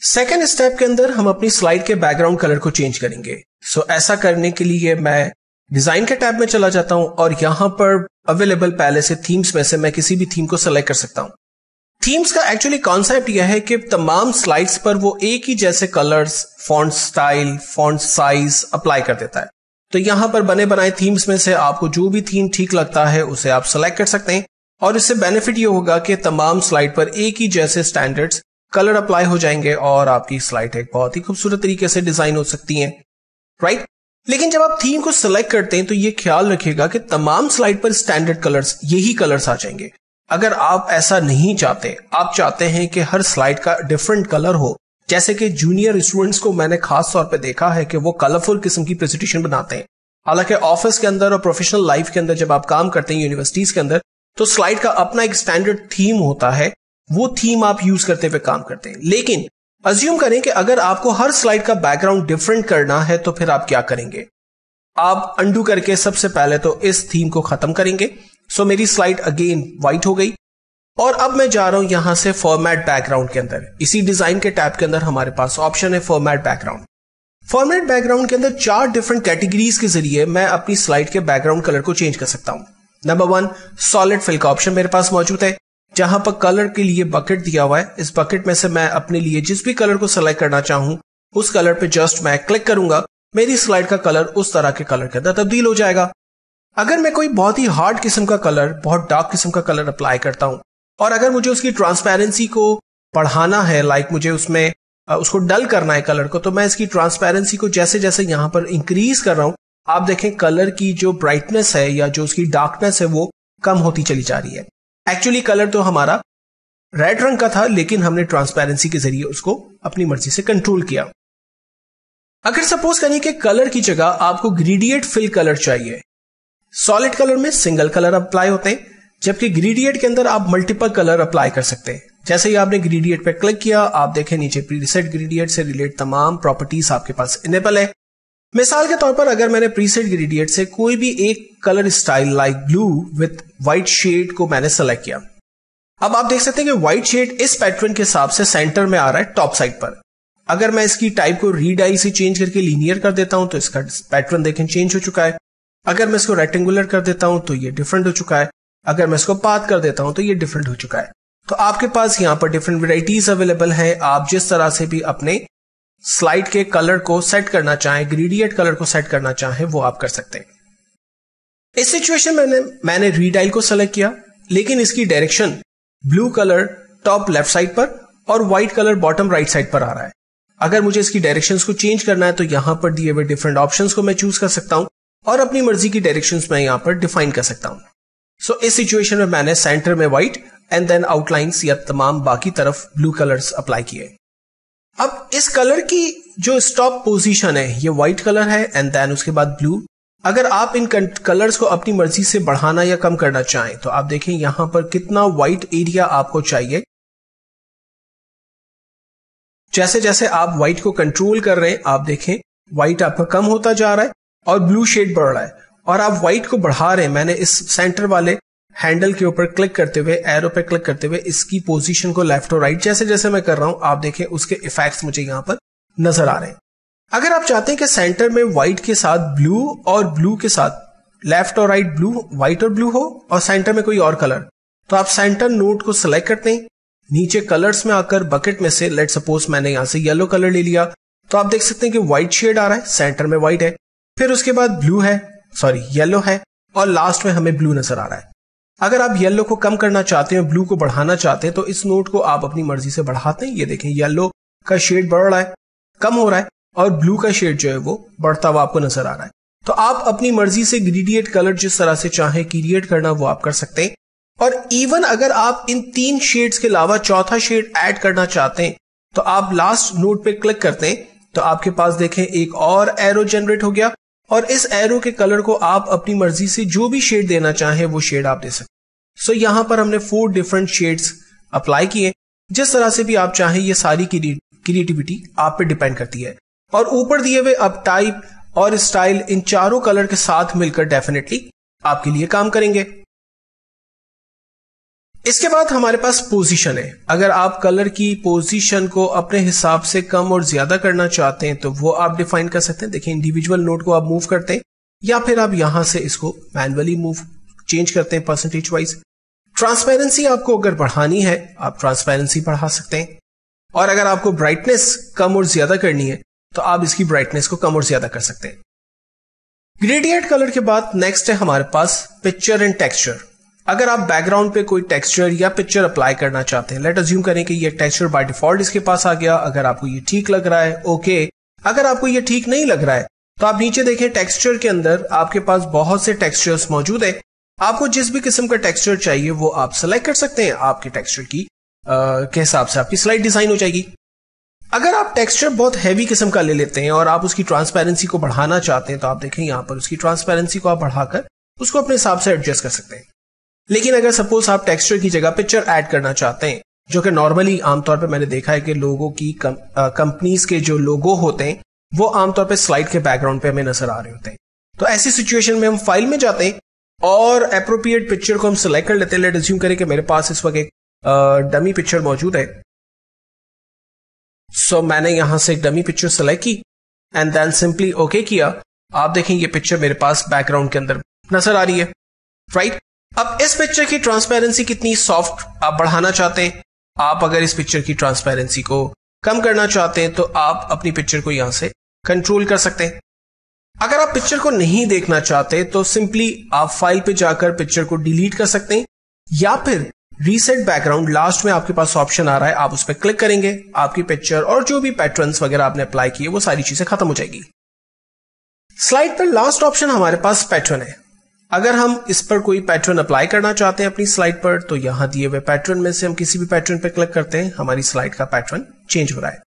Second step के अंदर हम अपनी स्लाइड के बैकग्राउंड कलर को चेंज करेंगे। ऐसा करने के लिए मैं डिजाइन के टैब में चला जाता हूं और यहां पर अवेलेबल पहले से थीम्स में से मैं किसी भी थीम को सेलेक्ट कर सकता हूं। थीम्स का एक्चुअली कॉन्सेप्ट यह है कि तमाम स्लाइड्स पर वो एक ही जैसे colours, font style, font size apply कर देता है। तो यहां पर बने बनाए थीम्स में से आपको जो भी थीम ठीक लगता है उसे आप सेलेक्ट कर सकते हैं और इससे बेनिफिट ये होगा कि तमाम स्लाइड पर एक ही जैसे स्टैंडर्ड्स कलर अप्लाई हो जाएंगे और आपकी स्लाइड एक बहुत ही खूबसूरत तरीके से डिजाइन हो सकती है, राइट। लेकिन जब आप थीम को सिलेक्ट करते हैं तो ये ख्याल रखिएगा कि तमाम स्लाइड पर स्टैंडर्ड कलर्स, यही कलर्स आ जाएंगे। अगर आप ऐसा नहीं चाहते, आप चाहते हैं कि हर स्लाइड का डिफरेंट कलर हो, जैसे कि जूनियर स्टूडेंट्स को मैंने खास तौर पे देखा है कि वो कलरफुल किस्म की प्रेजेंटेशन बनाते हैं। हालांकि ऑफिस के अंदर और प्रोफेशनल लाइफ के अंदर जब आप काम करते हैं यूनिवर्सिटीज के अंदर, तो स्लाइड का अपना एक स्टैंडर्ड थीम होता है, वो थीम आप यूज करते हुए काम करते हैं। लेकिन अज्यूम करें कि अगर आपको हर स्लाइड का बैकग्राउंड डिफरेंट करना है तो फिर आप क्या करेंगे? आप अंडू करके सबसे पहले तो इस थीम को खत्म करेंगे। मेरी स्लाइड अगेन व्हाइट हो गई और अब मैं जा रहा हूं यहां से फॉर्मेट बैकग्राउंड के अंदर। इसी डिजाइन के टैब के अंदर हमारे पास ऑप्शन है फॉर्मेट बैकग्राउंड। फॉर्मेट बैकग्राउंड के अंदर 4 डिफरेंट कैटेगरीज के जरिए मैं अपनी स्लाइड के बैकग्राउंड कलर को चेंज कर सकता हूं। नंबर 1, सॉलिड फिल का ऑप्शन मेरे पास मौजूद है, जहां पर कलर के लिए बकेट दिया हुआ है। इस बकेट में से मैं अपने लिए जिस भी कलर को सिलेक्ट करना चाहूं उस कलर पे जस्ट मैं क्लिक करूंगा, मेरी स्लाइड का कलर उस तरह के कलर के अंदर तब्दील हो जाएगा। अगर मैं कोई बहुत ही हार्ड किस्म का कलर, बहुत डार्क किस्म का कलर अप्लाई करता हूं और अगर मुझे उसकी ट्रांसपेरेंसी को बढ़ाना है, लाइक मुझे उसमें उसको डल करना है कलर को, तो मैं इसकी ट्रांसपेरेंसी को जैसे जैसे यहां पर इंक्रीज कर रहा हूं, आप देखें कलर की जो ब्राइटनेस है या जो उसकी डार्कनेस है वो कम होती चली जा रही है। एक्चुअली कलर तो हमारा रेड रंग का था, लेकिन हमने ट्रांसपेरेंसी के जरिए उसको अपनी मर्जी से कंट्रोल किया। अगर सपोज करें कि कलर की जगह आपको ग्रेडिएंट फिल कलर चाहिए, सॉलिड कलर में सिंगल कलर अप्लाई होते हैं, जबकि ग्रेडिएंट के अंदर आप मल्टीपल कलर अप्लाई कर सकते हैं। जैसे ही आपने ग्रेडिएंट पे क्लिक किया, आप देखें नीचे प्रीसेट ग्रेडिएंट से रिलेटेड तमाम प्रॉपर्टीज आपके पास इनेबल है। मिसाल के तौर पर अगर मैंने प्रीसेट ग्रेडिएंट से कोई भी एक colour style like blue with white shade को मैंने सेलेक्ट किया, अब आप देख सकते हैं कि व्हाइट शेड इस पैटर्न के हिसाब से सेंटर में आ रहा है टॉप साइड पर। अगर मैं इसकी टाइप को रीडाई से चेंज करके लीनियर कर देता हूं तो इसका पैटर्न देखें चेंज हो चुका है। अगर मैं इसको रेक्टेंगुलर कर देता हूं तो ये डिफरेंट हो चुका है। अगर मैं इसको पाथ कर देता हूं तो ये डिफरेंट हो चुका है। तो आपके पास यहां पर डिफरेंट वेराइटीज अवेलेबल है। आप जिस तरह से भी अपने स्लाइड के कलर को सेट करना चाहें, ग्रेडिएंट कलर को सेट करना चाहें, वो आप कर सकते हैं। इस सिचुएशन में मैंने रीडाइल को सेलेक्ट किया, लेकिन इसकी direction blue colour top left side पर और white colour bottom right side पर आ रहा है। अगर मुझे इसकी डायरेक्शंस को चेंज करना है तो यहां पर दिए हुए डिफरेंट ऑप्शंस को मैं चूज कर सकता हूं और अपनी मर्जी की डायरेक्शंस मैं यहां पर डिफाइन कर सकता हूं। इस सिचुएशन में मैंने सेंटर में व्हाइट एंड देन आउटलाइंस या तमाम बाकी तरफ ब्लू कलर्स अप्लाई किए। अब इस कलर की जो स्टॉप पोजीशन है ये व्हाइट कलर है एंड देन उसके बाद ब्लू। अगर आप इन कलर्स को अपनी मर्जी से बढ़ाना या कम करना चाहें तो आप देखें यहां पर कितना व्हाइट एरिया आपको चाहिए। जैसे जैसे आप व्हाइट को कंट्रोल कर रहे हैं, आप देखें व्हाइट आपका कम होता जा रहा है और ब्लू शेड बढ़ रहा है और आप व्हाइट को बढ़ा रहे हैं। मैंने इस सेंटर वाले हैंडल के ऊपर क्लिक करते हुए, एरो पे क्लिक करते हुए इसकी पोजीशन को लेफ्ट और राइट जैसे जैसे मैं कर रहा हूं, आप देखें उसके इफेक्ट्स मुझे यहां पर नजर आ रहे हैं। अगर आप चाहते हैं कि सेंटर में व्हाइट के साथ ब्लू और ब्लू के साथ लेफ्ट और राइट ब्लू, व्हाइट और ब्लू हो और सेंटर में कोई और कलर, तो आप सेंटर नोड को सिलेक्ट करते हैं। नीचे कलर्स में आकर बकेट में से लेट सपोज मैंने यहां से येलो कलर ले लिया, तो आप देख सकते हैं कि व्हाइट शेड आ रहा है, सेंटर में व्हाइट है, फिर उसके बाद ब्लू है, येलो है और लास्ट में हमें ब्लू नजर आ रहा है। अगर आप येलो को कम करना चाहते हैं, ब्लू को बढ़ाना चाहते हैं, तो इस नोट को आप अपनी मर्जी से बढ़ाते हैं। ये देखें येलो का शेड बढ़ रहा है, कम हो रहा है और ब्लू का शेड जो है वो बढ़ता हुआ आपको नजर आ रहा है। तो आप अपनी मर्जी से ग्रेडिएंट कलर जिस तरह से चाहे क्रिएट करना वो आप कर सकते हैं। और इवन अगर आप इन 3 शेड्स के अलावा चौथा शेड ऐड करना चाहते हैं तो आप लास्ट नोट पे क्लिक करते हैं तो आपके पास देखें एक और एरो जनरेट हो गया और इस एरो के कलर को आप अपनी मर्जी से जो भी शेड देना चाहें वो शेड आप दे सकते हैं। यहां पर हमने 4 डिफरेंट शेड्स अप्लाई किए। जिस तरह से भी आप चाहें, ये सारी क्रिएटिविटी आप पे डिपेंड करती है। और ऊपर दिए हुए अब टाइप और स्टाइल इन चारों कलर के साथ मिलकर डेफिनेटली आपके लिए काम करेंगे। इसके बाद हमारे पास पोजीशन है। अगर आप कलर की पोजीशन को अपने हिसाब से कम और ज्यादा करना चाहते हैं तो वो आप डिफाइन कर सकते हैं। देखिए इंडिविजुअल नोड को आप मूव करते हैं या फिर आप यहां से इसको मैन्युअली चेंज करते हैं परसेंटेज वाइज। ट्रांसपेरेंसी आपको अगर बढ़ानी है आप ट्रांसपेरेंसी बढ़ा सकते हैं, और अगर आपको ब्राइटनेस कम और ज्यादा करनी है तो आप इसकी ब्राइटनेस को कम और ज्यादा कर सकते हैं। ग्रेडिएंट कलर के बाद नेक्स्ट है हमारे पास पिक्चर एंड टेक्सचर। अगर आप बैकग्राउंड पे कोई टेक्सचर या पिक्चर अप्लाई करना चाहते हैं, लेट अज्यूम करें कि ये टेक्सचर बाय डिफॉल्ट इसके पास आ गया। अगर आपको ये ठीक लग रहा है ओके, अगर आपको ये ठीक नहीं लग रहा है तो आप नीचे देखें टेक्सचर के अंदर आपके पास बहुत से टेक्सचर्स मौजूद है। आपको जिस भी किस्म का टेक्सचर चाहिए वो आप सेलेक्ट कर सकते हैं। आपके टेक्सचर की के हिसाब से आपकी स्लाइड डिजाइन हो जाएगी। अगर आप टेक्सचर बहुत हैवी किस्म का ले लेते हैं और आप उसकी ट्रांसपेरेंसी को बढ़ाना चाहते हैं तो आप देखें यहां पर उसकी ट्रांसपेरेंसी को आप बढ़ाकर उसको अपने हिसाब से एडजस्ट कर सकते हैं। लेकिन अगर सपोज आप टेक्सचर की जगह पिक्चर ऐड करना चाहते हैं, जो कि नॉर्मली आमतौर पे मैंने देखा है कि लोगों की कंपनीज के जो लोगो होते हैं वो आमतौर पे स्लाइड के बैकग्राउंड पे हमें नजर आ रहे होते हैं। तो ऐसी सिचुएशन में हम फाइल में जाते हैं और एप्रोप्रिएट पिक्चर को हम सिलेक्ट कर लेते हैं। लेट अज्यूम करें कि मेरे पास इस वक्त एक डमी पिक्चर मौजूद है। सो मैंने यहां से एक डमी पिक्चर सेलेक्ट की एंड देन सिंपली ओके किया। आप देखें ये पिक्चर मेरे पास बैकग्राउंड के अंदर नजर आ रही है, राइट। अब इस पिक्चर की ट्रांसपेरेंसी कितनी सॉफ्ट आप बढ़ाना चाहते हैं, आप अगर इस पिक्चर की ट्रांसपेरेंसी को कम करना चाहते हैं तो आप अपनी पिक्चर को यहां से कंट्रोल कर सकते हैं। अगर आप पिक्चर को नहीं देखना चाहते तो सिंपली आप फाइल पे जाकर पिक्चर को डिलीट कर सकते हैं, या फिर रीसेट बैकग्राउंड लास्ट में आपके पास ऑप्शन आ रहा है, आप उस पर क्लिक करेंगे, आपकी पिक्चर और जो भी पैटर्न्स वगैरह आपने अप्लाई किए वो सारी चीजें खत्म हो जाएगी। स्लाइड पर लास्ट ऑप्शन हमारे पास पैटर्न है। अगर हम इस पर कोई पैटर्न अप्लाई करना चाहते हैं अपनी स्लाइड पर तो यहां दिए हुए पैटर्न में से हम किसी भी पैटर्न पर क्लिक करते हैं, हमारी स्लाइड का पैटर्न चेंज हो रहा है।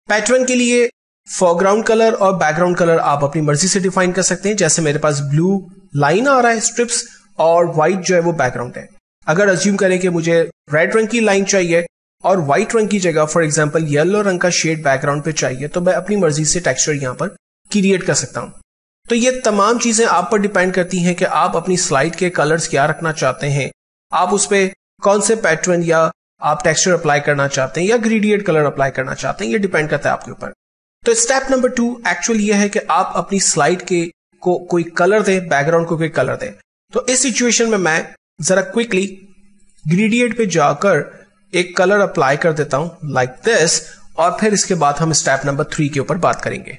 पैटर्न के लिए फोरग्राउंड कलर और बैकग्राउंड कलर आप अपनी मर्जी से डिफाइन कर सकते हैं। जैसे मेरे पास ब्लू लाइन आ रहा है स्ट्रिप्स और व्हाइट जो है वो बैकग्राउंड है। अगर अज्यूम करें कि मुझे रेड रंग की लाइन चाहिए और व्हाइट रंग की जगह फॉर एग्जांपल येलो रंग का शेड बैकग्राउंड पे चाहिए तो मैं अपनी मर्जी से टेक्सचर यहां पर क्रिएट कर सकता हूं। तो ये तमाम चीजें आप पर डिपेंड करती हैं कि आप अपनी स्लाइड के कलर्स क्या रखना चाहते हैं, आप उस पर कौन से पैटर्न या आप टेक्सचर अप्लाई करना चाहते हैं या ग्रेडिएंट कलर अप्लाई करना चाहते हैं, ये डिपेंड करता है आपके ऊपर। तो स्टेप नंबर 2 एक्चुअली यह है कि आप अपनी स्लाइड के को कोई कलर दें, बैकग्राउंड को कोई कलर दें। तो इस सिचुएशन में मैं जरा क्विकली ग्रेडिएंट पे जाकर एक कलर अप्लाई कर देता हूं लाइक दिस, और फिर इसके बाद हम स्टेप नंबर 3 के ऊपर बात करेंगे।